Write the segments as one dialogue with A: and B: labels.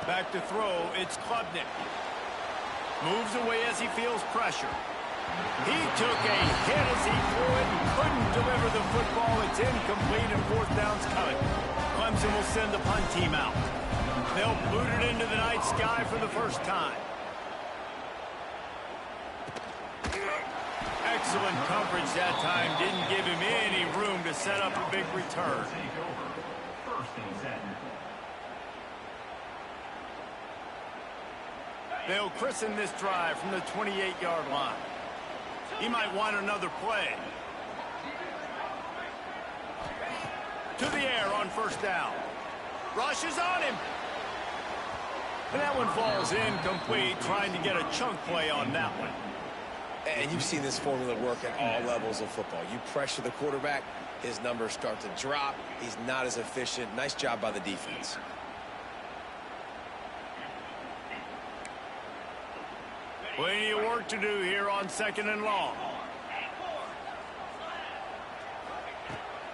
A: Back to throw, it's Klubnik. Moves away as he feels pressure. He took a hit as he threw it and couldn't deliver the football. It's incomplete and fourth down's coming. Clemson will send the punt team out. They'll boot it into the night sky for the first time. Excellent coverage that time. Didn't give him any room to set up a big return. They'll christen this drive from the 28-yard line. He might want another play. To the air on first down. Rush is on him. And that one falls incomplete, trying to get a chunk play on that one.
B: And you've seen this formula work at all levels of football. You pressure the quarterback, his numbers start to drop. He's not as efficient. Nice job by the defense.
A: Plenty of work to do here on second and long.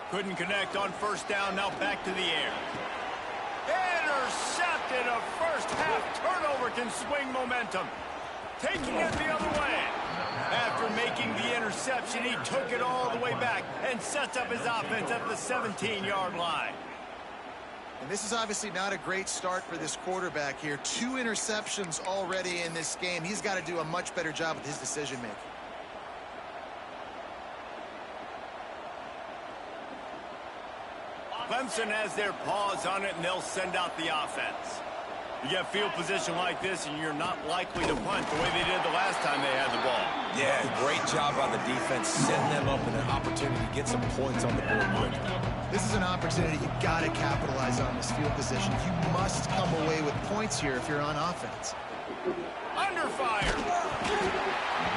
A: Couldn't connect on first down. Now back to the air. Intercepted. A first half turnover can swing momentum. Taking it the other way. After making the interception, he took it all the way back and sets up his offense at the 17-yard line.
C: And this is obviously not a great start for this quarterback here. 2 interceptions already in this game. He's got to do a much better job with his decision-making.
A: Clemson has their paws on it, and they'll send out the offense. You get field position like this, and you're not likely to punt the way they did the last time they had the ball.
B: Yeah, great job by the defense, setting them up with an opportunity to get some points on the board quick.
C: This is an opportunity you've got to capitalize on, this field position. You must come away with points here if you're on offense.
A: Under fire.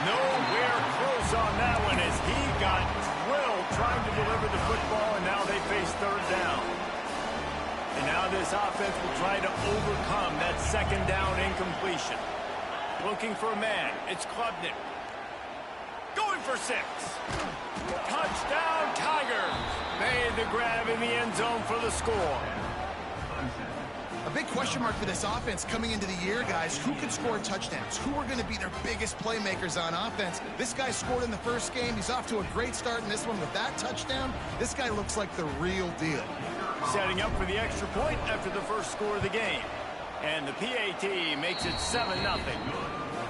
A: Nowhere close on that one as he got drilled trying to deliver the football, and now they face third down. And now this offense will try to overcome that second down incompletion. Looking for a man. It's Klubnik. Going for 6. Touchdown, Tigers. Made the grab in the end zone for the score.
C: A big question mark for this offense coming into the year, guys. Who could score touchdowns? Who are going to be their biggest playmakers on offense? This guy scored in the first game. He's off to a great start in this one with that touchdown. This guy looks like the real deal.
A: Setting up for the extra point after the first score of the game. And the PAT makes it 7-0.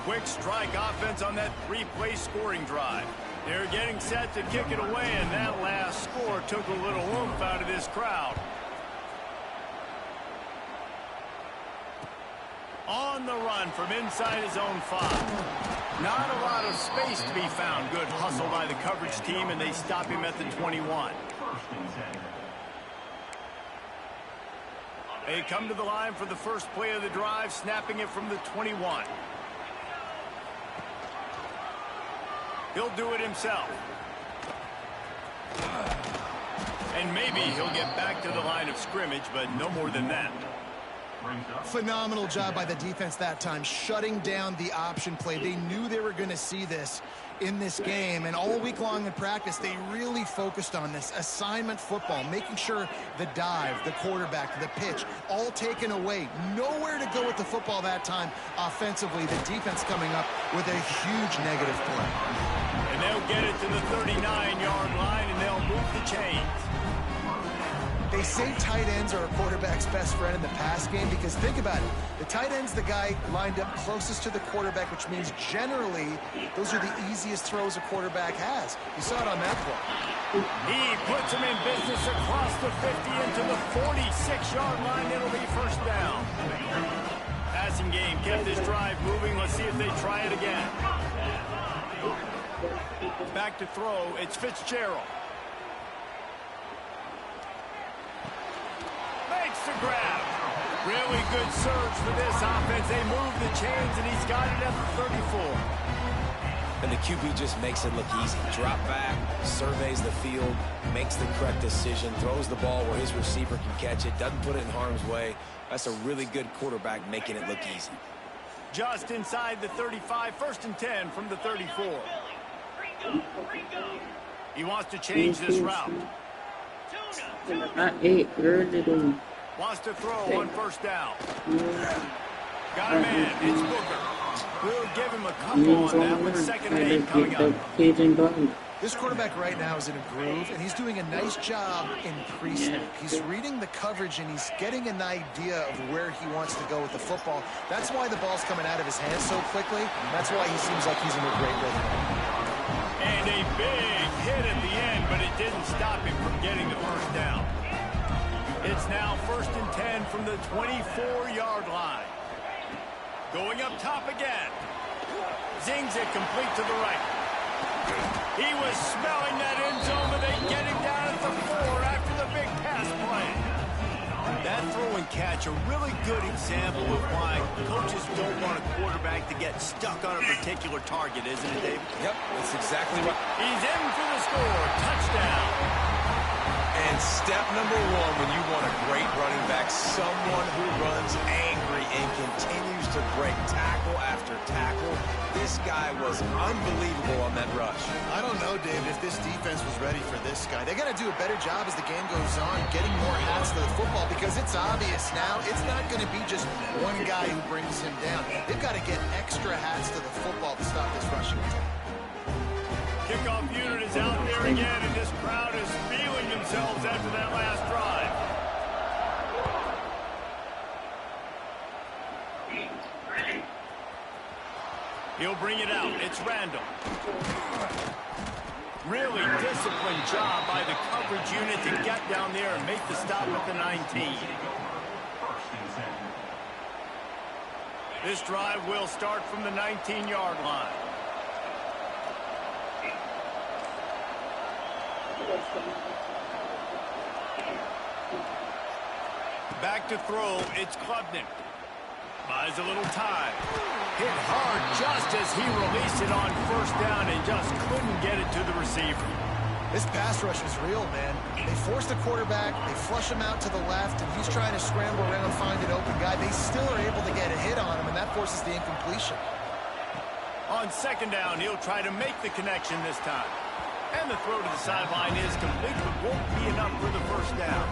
A: Quick strike offense on that 3-play scoring drive. They're getting set to kick it away, and that last score took a little oomph out of this crowd. On the run from inside his own 5. Not a lot of space to be found. Good hustle by the coverage team, and they stop him at the 21. They come to the line for the first play of the drive, snapping it from the 21. He'll do it himself. And maybe he'll get back to the line of scrimmage, but no more than that.
C: Phenomenal job by the defense that time, shutting down the option play. They knew they were going to see this in this game, and all week long in practice, they really focused on this assignment football, making sure the dive, the quarterback, the pitch, all taken away. Nowhere to go with the football that time offensively. The defense coming up with a huge negative play.
A: And they'll get it to the 39-yard line, and they'll move the chains.
C: They say tight ends are a quarterback's best friend in the pass game because think about it. The tight end's the guy lined up closest to the quarterback, which means generally those are the easiest throws a quarterback has. You saw it on that play.
A: He puts him in business across the 50 into the 46-yard line. It'll be first down. Passing game kept this drive moving. Let's see if they try it again. Back to throw. It's Fitzgerald. Makes the grab. Really good surge for this offense. They move the chains, and he's got it at the 34.
B: And the QB just makes it look easy. Drop back, surveys the field, makes the correct decision, throws the ball where his receiver can catch it, doesn't put it in harm's way. That's a really good quarterback making it look easy.
A: Just inside the 35, 1st and 10 from the 34. He wants to change this route. Wants to throw on first down. Got a man. It's Booker. We'll give him a couple on that with 2nd and 8 coming up.
C: This quarterback right now is in a groove, and he's doing a nice job in pre-snap. He's reading the coverage, and he's getting an idea of where he wants to go with the football. That's why the ball's coming out of his hands so quickly. That's why he seems like he's in a great rhythm.
A: And a big hit at the end, but it didn't stop him from getting the first down. It's now 1st and 10 from the 24-yard line. Going up top again. Zings it complete to the right. He was smelling that end zone, but they get him down at the 4 after the big pass play. That throw and catch, a really good example of why coaches don't want a quarterback to get stuck on a particular target, isn't it, Dave?
B: Yep, that's exactly right.
A: He's in for the score. Touchdown.
B: And step number 1 when you want a great running back, someone who runs angry and continues to break tackle after tackle. This guy was unbelievable on that rush.
C: I don't know, David, if this defense was ready for this guy. They got to do a better job as the game goes on, getting more hats to the football, because it's obvious now it's not going to be just one guy who brings him down. They've got to get extra hats to the football to stop this rushing attack.
A: Kickoff unit is out there again, and this crowd is feeling themselves after that last drive. He'll bring it out. It's Randall. Really disciplined job by the coverage unit to get down there and make the stop at the 19. This drive will start from the 19-yard line. Back to throw, it's Klubnik. Buys a little time. Hit hard just as he released it on first down and just couldn't get it to the receiver.
C: This pass rush is real, man. They force the quarterback, they flush him out to the left, and he's trying to scramble around, find an open guy. They still are able to get a hit on him, and that forces the incompletion.
A: On 2nd down, he'll try to make the connection this time. And the throw to the sideline is complete, but won't be enough for the first down.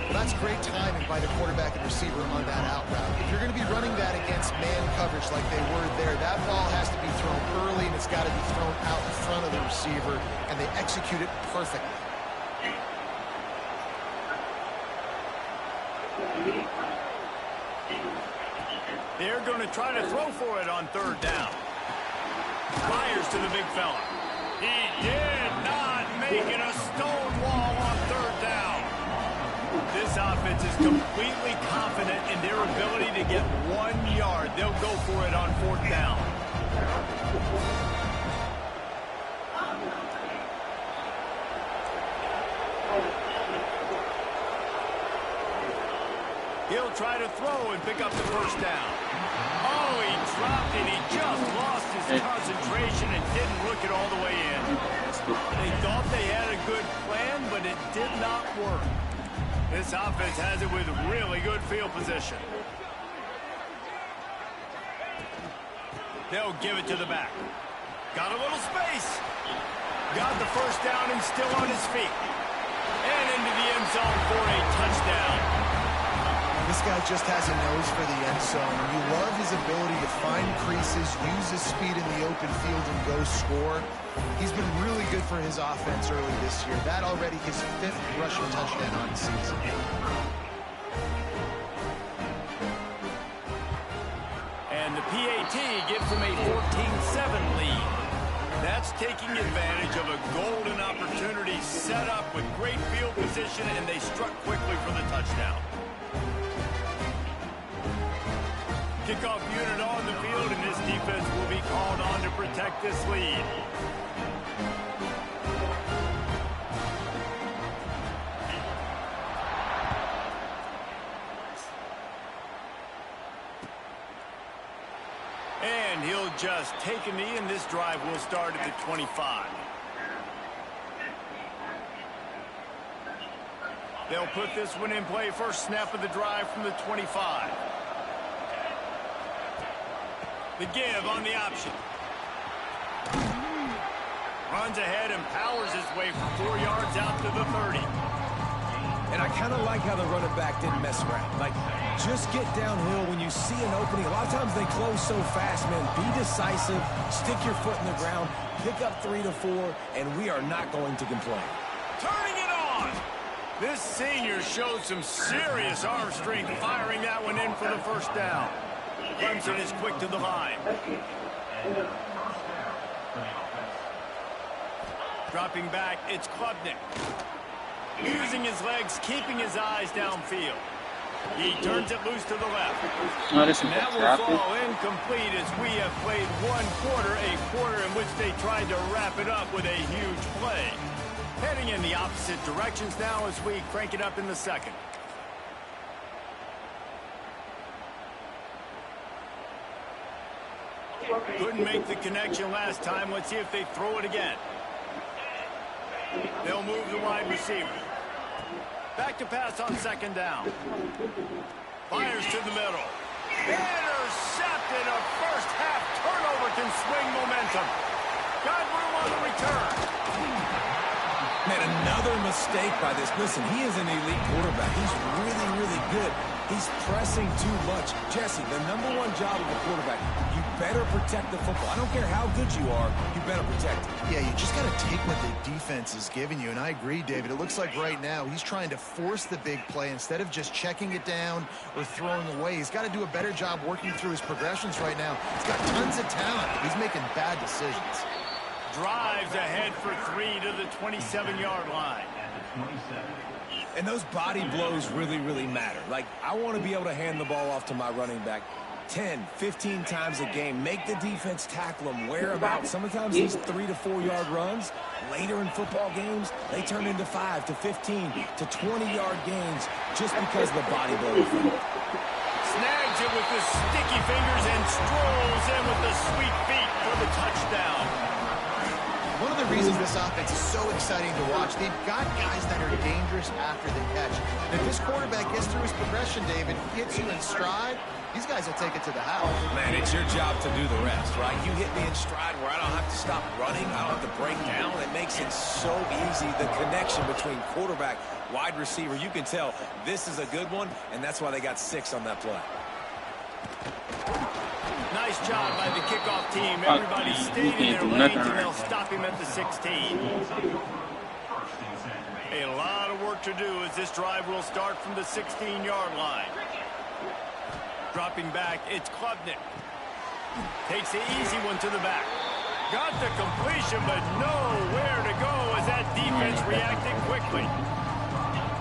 C: Well, that's great timing by the quarterback and receiver on that out route. If you're going to be running that against man coverage like they were there, that ball has to be thrown early, and it's got to be thrown out in front of the receiver, and they execute it perfectly.
A: They're going to try to throw for it on 3rd down. Fires to the big fella. He did not make it a stone wall on 3rd down. This offense is completely confident in their ability to get 1 yard. They'll go for it on 4th down. He'll try to throw and pick up the first down. Oh, he dropped it. He just lost his concentration and didn't look it all the way in. They thought they had a good plan, but it did not work. This offense has it with really good field position. They'll give it to the back. Got a little space. Got the first down and still on his feet. And into the end zone for a touchdown.
C: This guy just has a nose for the end zone. You love his ability to find creases, use his speed in the open field, and go score. He's been really good for his offense early this year. That already his 5th rushing touchdown on the season.
A: And the PAT gives them a 14-7 lead. That's taking advantage of a golden opportunity set up with great field position, and they struck quickly for the touchdown. Kickoff unit on the field, and this defense will be called on to protect this lead. And he'll just take a knee, and this drive will start at the 25. They'll put this one in play. First snap of the drive from the 25. The give on the option. Runs ahead and powers his way for 4 yards out to the 30.
B: And I kind of like how the running back didn't mess around. Like, just get downhill when you see an opening. A lot of times they close so fast, man. Be decisive, stick your foot in the ground, pick up 3 to 4, and we are not going to complain.
A: Turning it on! This senior showed some serious arm strength firing that one in for the first down. Clemson is quick to the line. Dropping back, it's Klubnik. Using his legs, keeping his eyes downfield. He turns it loose to the left.
D: No,
A: And that will fall incomplete as we have played one quarter, a quarter in which they tried to wrap it up with a huge play. Heading in the opposite directions now as we crank it up in the second. Couldn't make the connection last time. Let's see if they throw it again. They'll move the wide receiver. Back to pass on second down. Fires to the middle. Intercepted. A first half turnover can swing momentum. Got room on the return.
B: Man, another mistake by this. Listen, he is an elite quarterback. He's really, really good. He's pressing too much. Jesse, the #1 job of a quarterback, you better protect the football. I don't care how good you are, you better protect it.
C: Yeah, you just got to take what the defense is giving you, and I agree, David. It looks like right now he's trying to force the big play instead of just checking it down or throwing away. He's got to do a better job working through his progressions right now. He's got tons of talent. He's making bad decisions.
A: Drives ahead for 3 to the 27-yard line.
B: And those body blows really, really matter. Like, I want to be able to hand the ball off to my running back 10, 15 times a game. Make the defense tackle him, wear him out. Sometimes these 3 to 4 yard runs, later in football games, they turn into 5 to 15 to 20-yard gains just because of the body blow.
A: Snags it with his sticky fingers and strolls in with the sweet feet for the touchdown.
C: One of the reasons this offense is so exciting to watch, they've got guys that are dangerous after the catch. And if this quarterback gets through his progression, David, hits you in stride, these guys will take it to the house.
B: Man, it's your job to do the rest, right? You hit me in stride where I don't have to stop running. I don't have to break down. It makes it so easy, the connection between quarterback, wide receiver. You can tell this is a good one, and that's why they got 6 on that play.
A: Nice job by the kickoff team. Everybody stayed in their lanes, and they'll stop him at the 16. A lot of work to do as this drive will start from the 16-yard line. Dropping back, it's Klubnik. Takes the easy one to the back. Got the completion, but nowhere to go as that defense reacted quickly.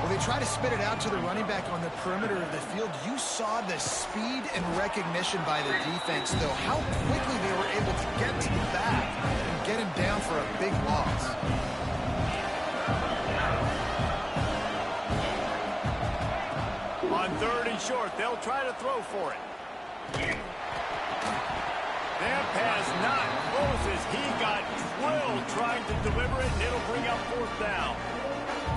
C: Well, they try to spit it out to the running back on the perimeter of the field. You saw the speed and recognition by the defense, though. How quickly they were able to get to the back and get him down for a big loss.
A: On 3rd and short, they'll try to throw for it. That pass not close as he got drilled trying to deliver it, and it'll bring up 4th down.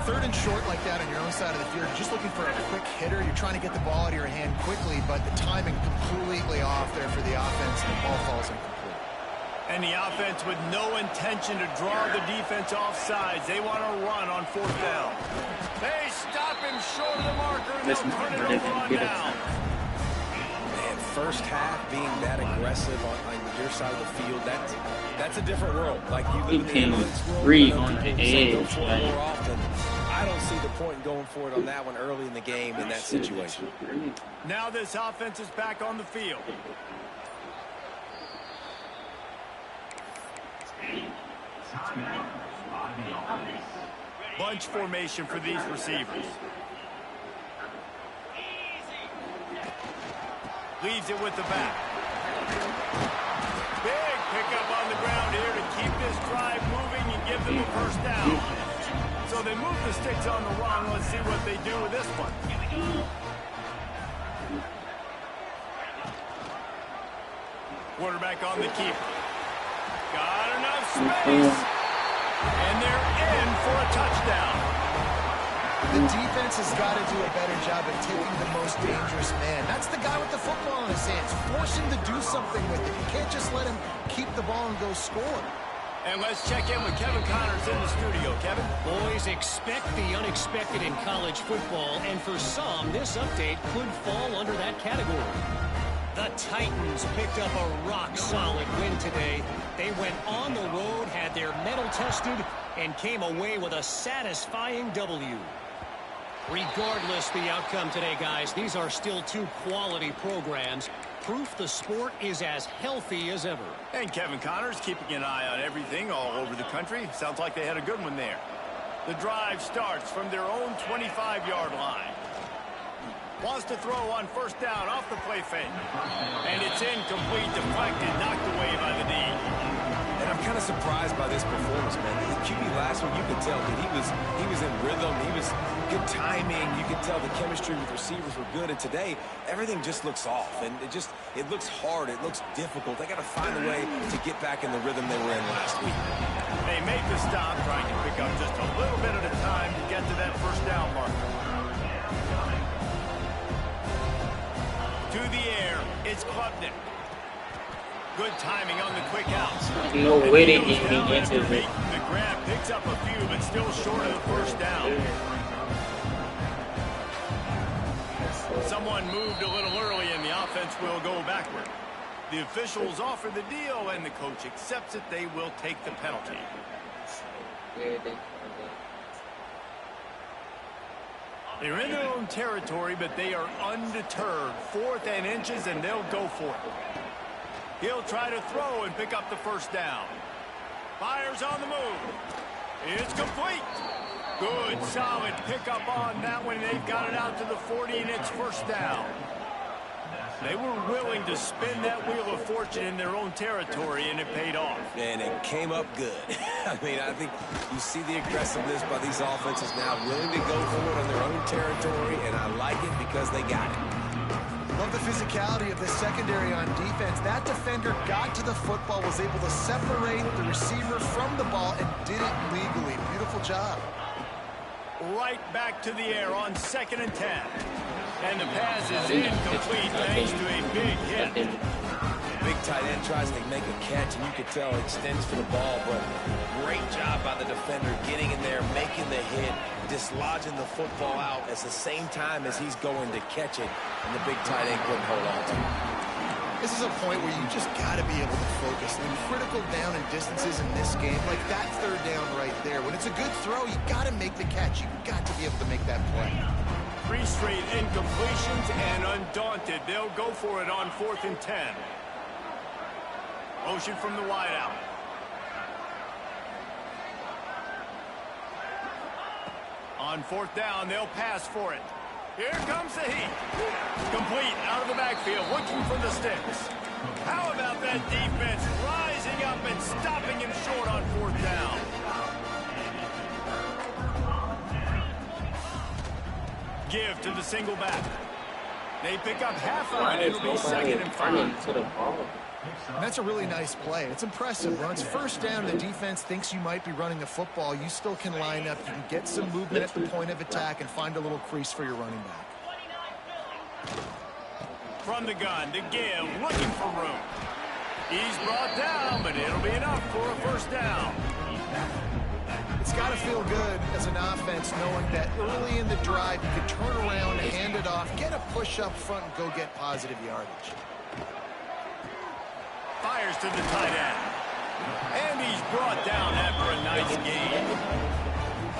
C: 3rd and short like that on your own side of the field, you're just looking for a quick hitter. You're trying to get the ball out of your hand quickly, but the timing completely off there for the offense, and the ball falls incomplete.
A: And the offense with no intention to draw the defense off sides. They want to run on 4th down. They stop him short of the marker, and they'll turn it over on down.
B: Man, first half being that aggressive on your side of the field, that's a different world. Like, you live in the analytics world,
D: read on the edge.
B: More often. I don't see the point in going for it on that one early in the game in that situation.
A: Now this offense is back on the field. Bunch formation for these receivers. Leaves it with the back. Big pickup on the ground here to keep this drive moving and give them a first down. So they move the sticks on the run. Let's see what they do with this one. Quarterback on the keeper. Got enough space. And they're in for a touchdown.
C: The defense has got to do a better job of taking the most dangerous man. That's the guy with the football in his hands. Force him to do something with it. You can't just let him keep the ball and go score.
A: And let's check in with Kevin Connors in the studio. Kevin?
D: Boys, expect the unexpected in college football, and for some, this update could fall under that category. The Titans picked up a rock-solid win today. They went on the road, had their mettle tested, and came away with a satisfying W. Regardless the outcome today, guys, these are still two quality programs. Proof the sport is as healthy as ever.
A: And Kevin Connors keeping an eye on everything all over the country. Sounds like they had a good one there. The drive starts from their own 25-yard line. Wants to throw on first down off the play fake. And it's incomplete, deflected, knocked away by the D.
B: And I'm kind of surprised by this performance, man. The QB last week, you could tell that he was in rhythm. He was good timing. You could tell the chemistry with receivers were good. And today, everything just looks off. And it looks hard. It looks difficult. They got to find a way to get back in the rhythm they were in last week.
A: They make the stop, trying to pick up just a little bit at a time to get to that first down marker. To the air, it's Klubnik. Good timing on the quick outs.
E: No way they didn't get to it.
A: The grab picks up a few, but still short of the first down. Someone moved a little early, and the offense will go backward. The officials offer the deal, and the coach accepts it. They will take the penalty. They're in their own territory, but they are undeterred. 4th and inches, and they'll go for it. He'll try to throw and pick up the first down. Fires on the move. It's complete. Good, solid pickup on that one. They've got it out to the 40, and it's first down. They were willing to spin that wheel of fortune in their own territory, and it paid off.
B: And it came up good. I mean, I think you see the aggressiveness by these offenses now, willing to go for it on their own territory, and I like it because they got it.
C: Love the physicality of the secondary on defense. That defender got to the football, was able to separate the receiver from the ball, and did it legally. Beautiful job.
A: Right back to the air on 2nd and 10. And the pass is incomplete thanks to a big hit.
B: Big tight end tries to make a catch, and you can tell it extends for the ball, but great job by the defender getting in there, making the hit, dislodging the football out at the same time as he's going to catch it, and the big tight end couldn't hold on to it.
C: This is a point where you just got to be able to focus. In critical down and distances in this game, like that third down right there, when it's a good throw, you got to make the catch. You got to be able to make that play.
A: 3 straight incompletions, and undaunted, they'll go for it on 4th and 10. Motion from the wideout. On 4th down, they'll pass for it. Here comes the heat. Complete out of the backfield, looking for the sticks. How about that defense rising up and stopping him short on 4th down? Give to the single back. They pick up half of it. It'll be 2nd and 5.
C: And that's a really nice play. It's impressive. When it's first down, the defense thinks you might be running the football. You still can line up. You can get some movement at the point of attack and find a little crease for your running back.
A: From the gun, to give, looking for room. He's brought down, but it'll be enough for a first down.
C: It's got to feel good as an offense knowing that early in the drive you can turn around, hand it off, get a push up front, and go get positive yardage.
A: Fires to the tight end. And he's brought down after a nice gain.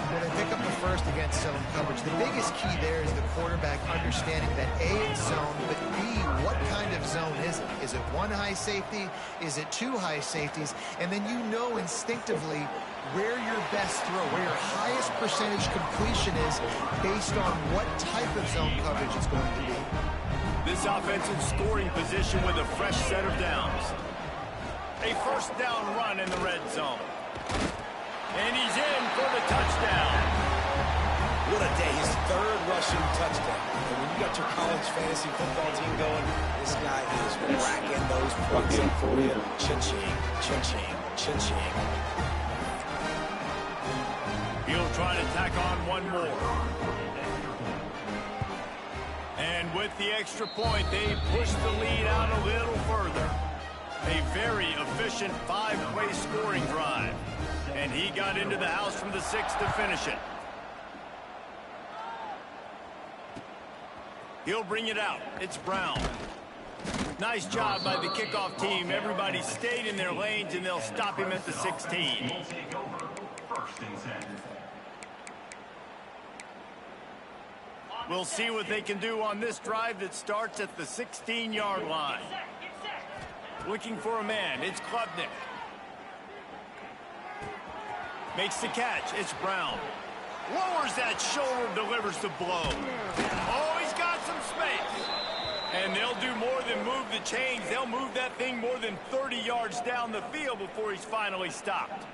C: When they pick up the first against zone coverage, the biggest key there is the quarterback understanding that A, it's zone, but B, what kind of zone is it? Is it 1 high safety? Is it 2 high safeties? And then you know instinctively where your best throw, where your highest percentage completion is based on what type of zone coverage it's going to be.
A: This offensive scoring position with a fresh set of downs. A first down run in the red zone. And he's in for the touchdown.
B: What a day. His 3rd rushing touchdown. And when you got your college fantasy football team going, this guy is racking those points up for you. Cha-ching, cha-ching, cha-ching.
A: He'll try to tack on one more. And with the extra point, they push the lead out a little further. A very efficient 5-play scoring drive. And he got into the house from the 6 to finish it. He'll bring it out. It's Brown. Nice job by the kickoff team. Everybody stayed in their lanes, and they'll stop him at the 16. We'll see what they can do on this drive that starts at the 16-yard line. Looking for a man. It's Klubnik. Makes the catch. It's Brown. Lowers that shoulder, delivers the blow. Oh, he's got some space. And they'll do more than move the chains. They'll move that thing more than 30 yards down the field before he's finally stopped.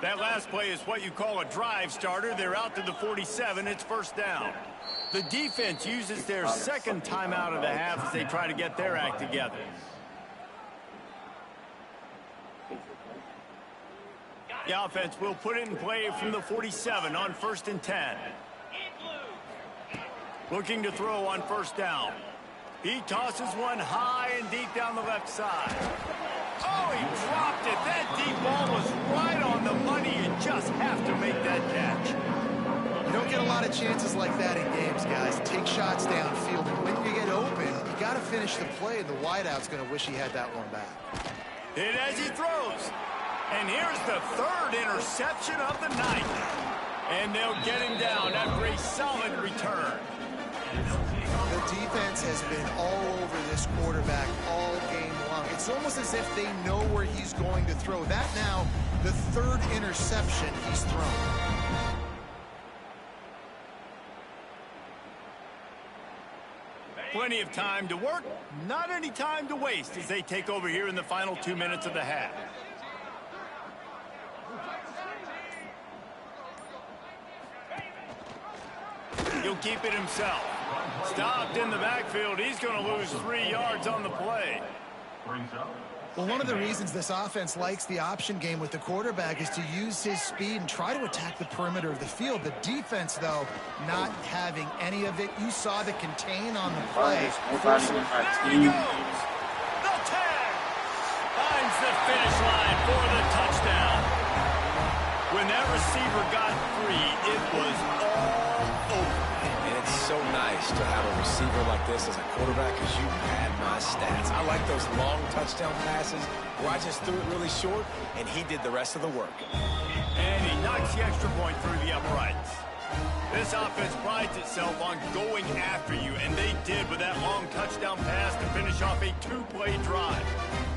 A: That last play is what you call a drive starter. They're out to the 47. It's first down. The defense uses their second timeout of the half as they try to get their act together. The offense will put it in play from the 47 on 1st and 10. Looking to throw on first down. He tosses one high and deep down the left side. Oh, he dropped it. That deep ball was right on the money. You just have to make that catch.
C: You don't get a lot of chances like that in games, guys. Take shots downfield, and when you get open, you got to finish the play, and the wideout's going to wish he had that one back.
A: Hit as he throws. And here's the 3rd interception of the night. And they'll get him down after a solid return.
C: The defense has been all over this quarterback all game long. It's almost as if they know where he's going to throw. That now, the 3rd interception he's thrown.
A: Plenty of time to work, not any time to waste as they take over here in the final 2 minutes of the half. He'll keep it himself. Stopped in the backfield. He's going to lose 3 yards on the play.
C: Well, one of the reasons this offense likes the option game with the quarterback is to use his speed and try to attack the perimeter of the field. The defense, though, not having any of it. You saw the contain on the play.
A: There he goes. The tag. Finds the finish line for the touchdown. When that receiver got free, it was all over.
B: So nice to have a receiver like this as a quarterback because you had my stats. I like those long touchdown passes where I just threw it really short and he did the rest of the work.
A: And he knocks the extra point through the uprights. This offense prides itself on going after you, and they did with that long touchdown pass to finish off a 2-play drive.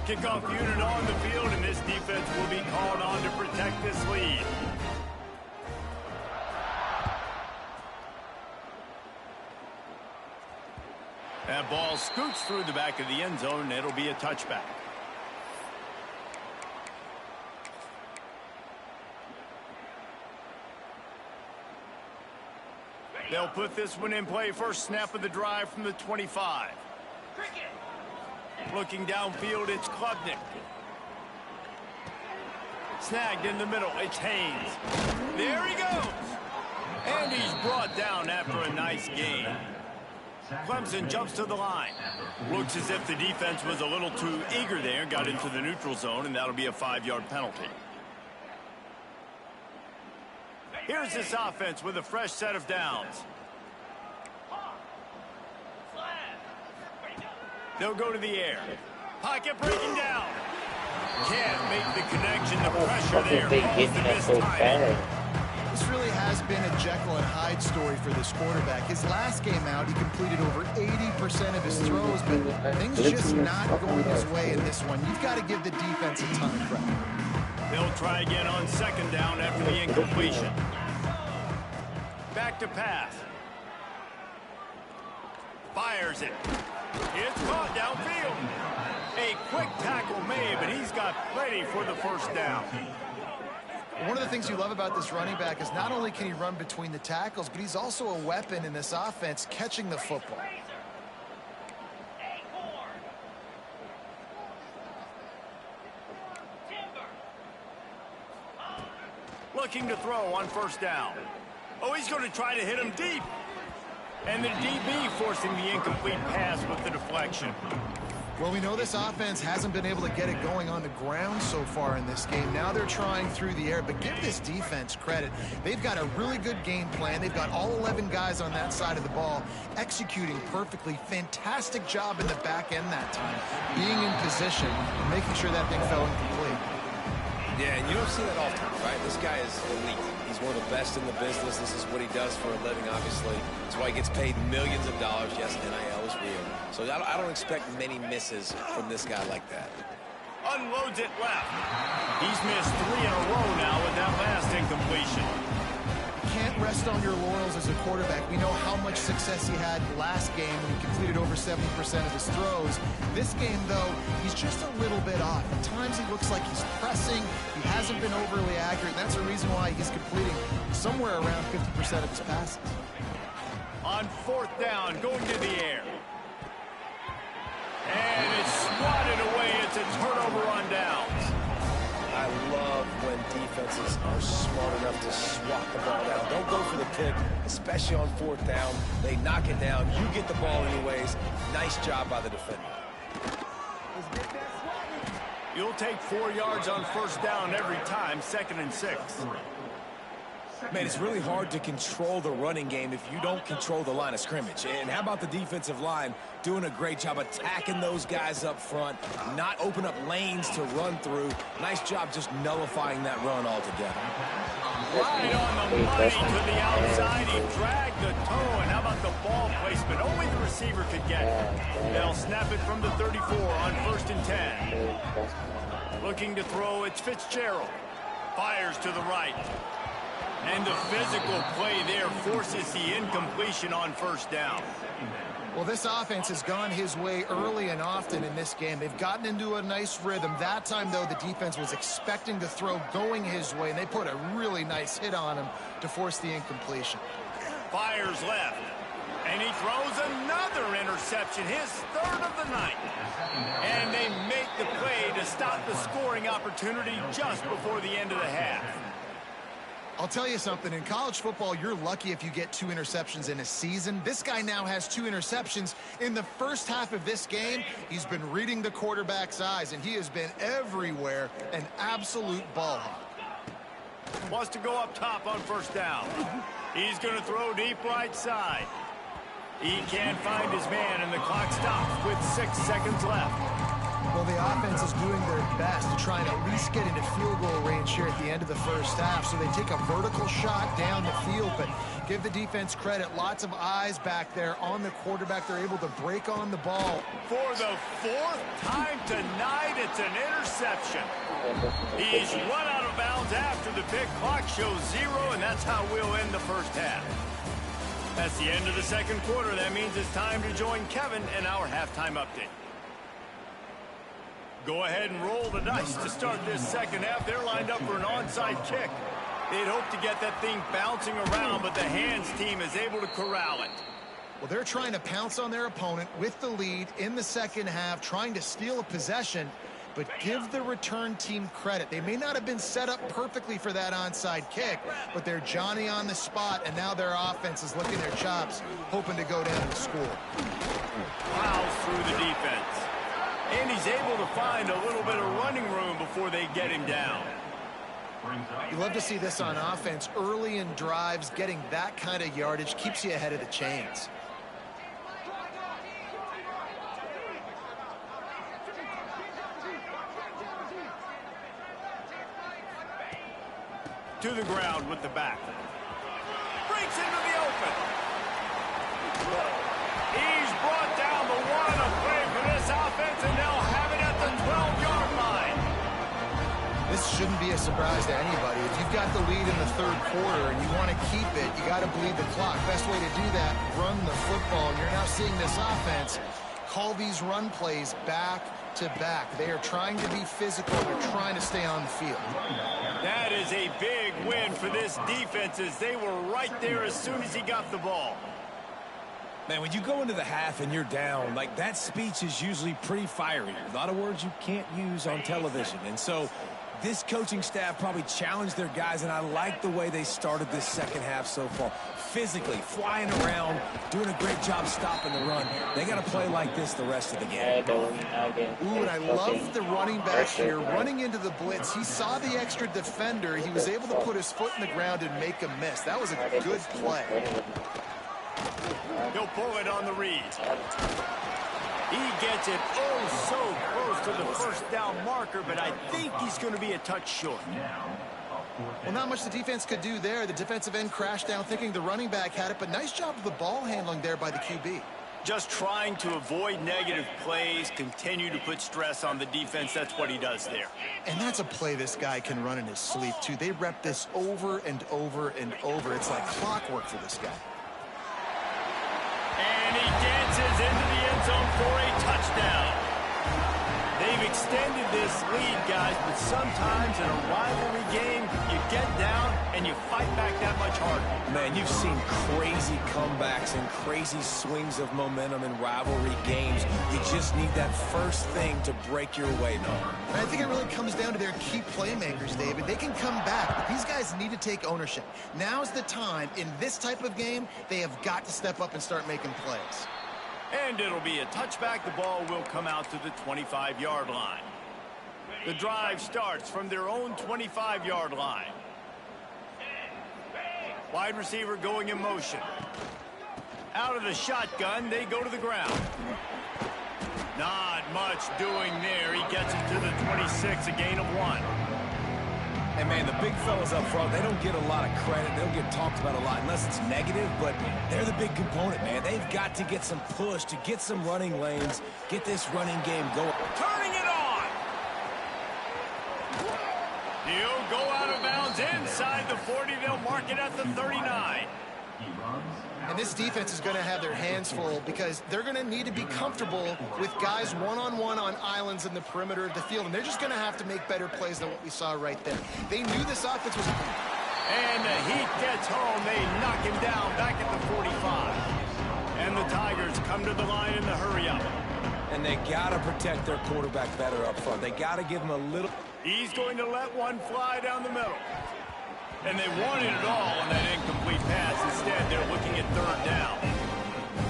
A: Kickoff unit on the field, and this defense will be called on to protect this lead. That ball scoots through the back of the end zone, and it'll be a touchback. They'll put this one in play. First snap of the drive from the 25. Looking downfield, it's Klubnik. Snagged in the middle, it's Haynes. There he goes. And he's brought down after a nice gain. Clemson jumps to the line. Looks as if the defense was a little too eager there, got into the neutral zone, and that'll be a 5-yard penalty. Here's this offense with a fresh set of downs. They'll go to the air. Pocket breaking down. Can't make the connection. The pressure there.
C: This really has been a Jekyll and Hyde story for this quarterback. His last game out, he completed over 80% of his throws, but things just not going his way in this one. You've got to give the defense a ton of credit.
A: They'll try again on second down after the incompletion. Back to pass. Fires it. It's caught downfield. A quick tackle made, but he's got plenty for the first down.
C: One of the things you love about this running back is not only can he run between the tackles, but he's also a weapon in this offense catching the football.
A: looking to throw on first down. Oh, he's going to try to hit him deep. And the DB forcing the incomplete pass with the deflection.
C: Well, we know this offense hasn't been able to get it going on the ground so far in this game. Now they're trying through the air, but give this defense credit. They've got a really good game plan. They've got all 11 guys on that side of the ball executing perfectly. Fantastic job in the back end that time, being in position, making sure that thing fell incomplete.
B: Yeah, and you don't see that often, right? This guy is elite. He's one of the best in the business. This is what he does for a living, obviously. That's why he gets paid millions of dollars. Yes, NIL is real. So I don't expect many misses from this guy like that.
A: Unloads it left. He's missed 3 in a row now with that last incompletion.
C: Can't rest on your laurels as a quarterback. We know how much success he had last game when he completed over 70% of his throws. This game, though, he's just a little bit off. At times he looks like he's pressing. He hasn't been overly accurate. That's the reason why he's completing somewhere around 50% of his passes.
A: On fourth down, going to the air. And it's swatted away. It's a turnover on downs.
B: I love when defenses are smart enough to swat the ball down. Don't go for the pick, especially on fourth down. They knock it down. You get the ball anyways. Nice job by the defender.
A: You'll take 4 yards on first down every time, 2nd and 6.
B: Man, it's really hard to control the running game if you don't control the line of scrimmage. And how about the defensive line doing a great job attacking those guys up front, not open up lanes to run through. Nice job just nullifying that run altogether.
A: Right on the money to the outside. He dragged the toe. And how about the ball placement? Only the receiver could get it. They'll snap it from the 34 on 1st and 10. Looking to throw, it's Fitzgerald. Fires to the right. And the physical play there forces the incompletion on first down.
C: Well, this offense has gone his way early and often in this game. They've gotten into a nice rhythm. That time, though, the defense was expecting to throw going his way, and they put a really nice hit on him to force the incompletion.
A: Fires left. And he throws another interception, his 3rd of the night. And they make the play to stop the scoring opportunity just before the end of the half.
C: I'll tell you something, in college football, you're lucky if you get 2 interceptions in a season. This guy now has 2 interceptions. In the first half of this game, he's been reading the quarterback's eyes, and he has been everywhere, an absolute ball hawk.
A: Wants to go up top on first down. He's going to throw deep right side. He can't find his man, and the clock stops with 6 seconds left.
C: Well, the offense is doing their best to try and at least get into field goal range here at the end of the first half. So they take a vertical shot down the field, but give the defense credit. Lots of eyes back there on the quarterback. They're able to break on the ball.
A: For the 4th time tonight, it's an interception. He's run out of bounds after the pick. Clock shows 0, and that's how we'll end the first half. That's the end of the 2nd quarter. That means it's time to join Kevin in our halftime update. Go ahead and roll the dice to start this 2nd half. They're lined up for an onside kick. They'd hope to get that thing bouncing around, but the hands team is able to corral it.
C: Well, they're trying to pounce on their opponent with the lead in the 2nd half, trying to steal a possession, but give the return team credit. They may not have been set up perfectly for that onside kick, but they're Johnny on the spot, and now their offense is licking their chops, hoping to go down and score.
A: Plows through the defense. And he's able to find a little bit of running room before they get him down.
C: You love to see this on offense. Early in drives, getting that kind of yardage keeps you ahead of the chains.
A: To the ground with the back. Breaks into the open. He's brought down the one of play for this offense, and they'll have it at the 12-yard line.
C: This shouldn't be a surprise to anybody. If you've got the lead in the 3rd quarter and you want to keep it, you got to bleed the clock. Best way to do that, run the football. You're now seeing this offense call these run plays back to back. They are trying to be physical. They're trying to stay on the field.
A: That is a big win for this defense, as they were right there as soon as he got the ball.
B: Man, when you go into the half and you're down, like, that speech is usually pretty fiery. A lot of words you can't use on television. And so This coaching staff probably challenged their guys, and I like the way they started this second half so far. Physically, flying around, doing a great job stopping the run. They got to play like this the rest of the game.
C: Ooh, and I love the running back here. Running into the blitz, he saw the extra defender. He was able to put his foot in the ground and make a miss. That was a good play.
A: He'll pull it on the read. He gets it oh so close to the first down marker, but I think he's going to be a touch short.
C: Well, not much the defense could do there. The defensive end crashed down thinking the running back had it, but nice job of the ball handling there by the QB.
A: Just trying to avoid negative plays, continue to put stress on the defense. That's what he does there.
C: And that's a play this guy can run in his sleep, too. They rep this over and over and over. It's like clockwork for this guy.
A: And he dances into the end zone for a touchdown. They've extended this lead, guys, but sometimes in a rivalry game, you get down and you fight back that much harder.
B: Man, you've seen crazy comebacks and crazy swings of momentum in rivalry games. You just need that first thing to break your way, though.
C: And I think it really comes down to their key playmakers, David. They can come back, but these guys need to take ownership. Now's the time. In this type of game, they have got to step up and start making plays.
A: And it'll be a touchback. The ball will come out to the 25-yard line. The drive starts from their own 25-yard line. Wide receiver going in motion. Out of the shotgun, they go to the ground. Not much doing there. He gets it to the 26, a gain of 1.
B: And, man, the big fellas up front, they don't get a lot of credit. They don't get talked about a lot unless it's negative, but they're the big component, man. They've got to get some push, to get some running lanes, get this running game going.
A: Turning it on! He'll go out of bounds inside the 40. They'll mark it at the 39.
C: And this defense is going to have their hands full because they're going to need to be comfortable with guys one-on-one on islands in the perimeter of the field. And they're just going to have to make better plays than what we saw right there. They knew this offense was...
A: And the heat gets home. They knock him down back at the 45. And the Tigers come to the line in the hurry-up.
B: And they got to protect their quarterback better up front. They got to give him a little...
A: He's going to let one fly down the middle. And they wanted it all on that incomplete pass. Instead, they're looking at third down.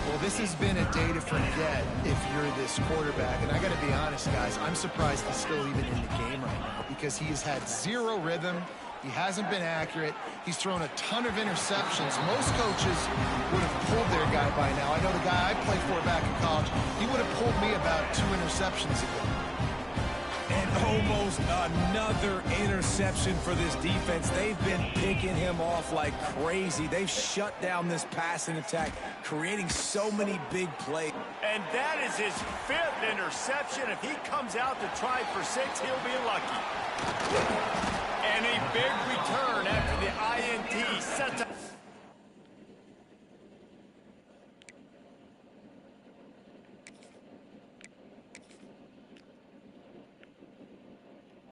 C: Well, this has been a day to forget if you're this quarterback. And I got to be honest, guys, I'm surprised he's still even in the game right now because he has had zero rhythm. He hasn't been accurate. He's thrown a ton of interceptions. Most coaches would have pulled their guy by now. I know the guy I played for back in college, he would have pulled me about 2 interceptions ago.
B: And almost another interception for this defense. They've been picking him off like crazy. They've shut down this passing attack, creating so many big plays.
A: And that is his 5th interception. If he comes out to try for 6, he'll be lucky. And a big return after the INT sets up.